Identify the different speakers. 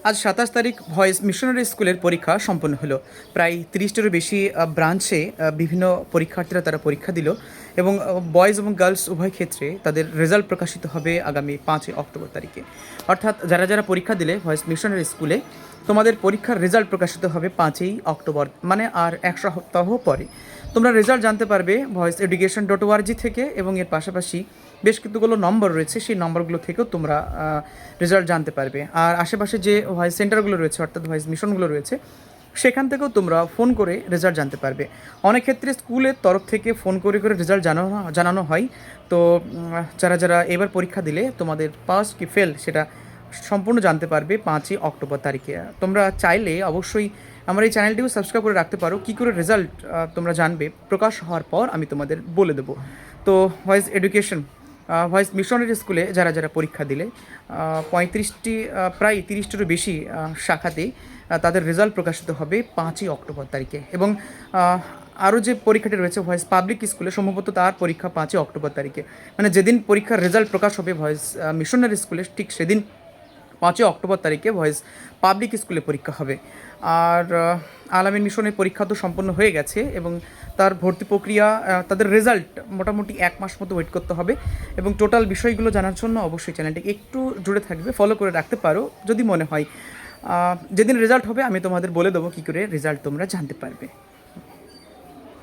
Speaker 1: আজ ২৭ তারিখ voice missionary স্কুলের পরীক্ষা সম্পন্ন হলো। প্রায় ৩০টারও বেশি ব্রাঞ্চে বিভিন্ন পরীক্ষার্থীরা তারা পরীক্ষা দিল এবং বয়েজ এবং গার্লস উভয় ক্ষেত্রে তাদের রেজাল্ট প্রকাশিত হবে আগামী ৫ অক্টোবর তারিখে। অর্থাৎ যারা যারা পরীক্ষা দিলে ভয়েস মিশনারি স্কুলে, তোমাদের পরীক্ষার রেজাল্ট প্রকাশিত হবে ৫ অক্টোবর, মানে আর এক সপ্তাহ পরে। তোমরা রেজাল্ট জানতে পারবে ভয়েস এডুকেশন .org থেকে, এবং এর পাশাপাশি বেশ কিছুগুলো নম্বর রয়েছে, সেই নম্বরগুলো থেকেও তোমরা রেজাল্ট জানতে পারবে। আর আশেপাশে যে ভয়েস সেন্টারগুলো রয়েছে, অর্থাৎ ভয়েস মিশনগুলো রয়েছে, সেখান থেকেও তোমরা ফোন করে রেজাল্ট জানতে পারবে। অনেক ক্ষেত্রে স্কুলের তরফ থেকে ফোন করে করে রেজাল্ট জানানো হয়। তো যারা যারা এবার পরীক্ষা দিলে তোমাদের পাস কি ফেল সেটা সম্পূর্ণ জানতে পারবে ৫ অক্টোবর তারিখে। তোমরা চাইলে অবশ্যই আমার এই চ্যানেলটিও সাবস্ক্রাইব করে রাখতে পারো। কী করে রেজাল্ট তোমরা জানবে প্রকাশ হওয়ার পর আমি তোমাদের বলে দেবো। তো ভয়েস এডুকেশন ভয়েস মিশনারি স্কুলে যারা যারা পরীক্ষা দিলে ৩৫টি প্রায় ৩০টারও বেশি শাখাতেই তাদের রেজাল্ট প্রকাশিত হবে ৫ অক্টোবর তারিখে। এবং আরও যে পরীক্ষাটি রয়েছে ভয়েস পাবলিক স্কুলে, সম্ভবত তার পরীক্ষা ৫ অক্টোবর তারিখে। মানে যেদিন পরীক্ষার রেজাল্ট প্রকাশ হবে ভয়েস মিশনারি স্কুলে, ঠিক সেদিন ৫ অক্টোবর তারিখে ভয়েস পাবলিক স্কুলে পরীক্ষা হবে। আর আলামিন মিশনের পরীক্ষা তো সম্পন্ন হয়ে গেছে, এবং তার ভর্তি প্রক্রিয়া, তাদের রেজাল্ট মোটামুটি ১ মাস মতো ওয়েট করতে হবে। এবং টোটাল বিষয়গুলো জানার জন্য অবশ্যই চ্যানেলটি একটু জুড়ে থাকবে, ফলো করে রাখতে পারো যদি মনে হয়। যেদিন রেজাল্ট হবে আমি তোমাদের বলে দেবো কী করে রেজাল্ট তোমরা জানতে পারবে।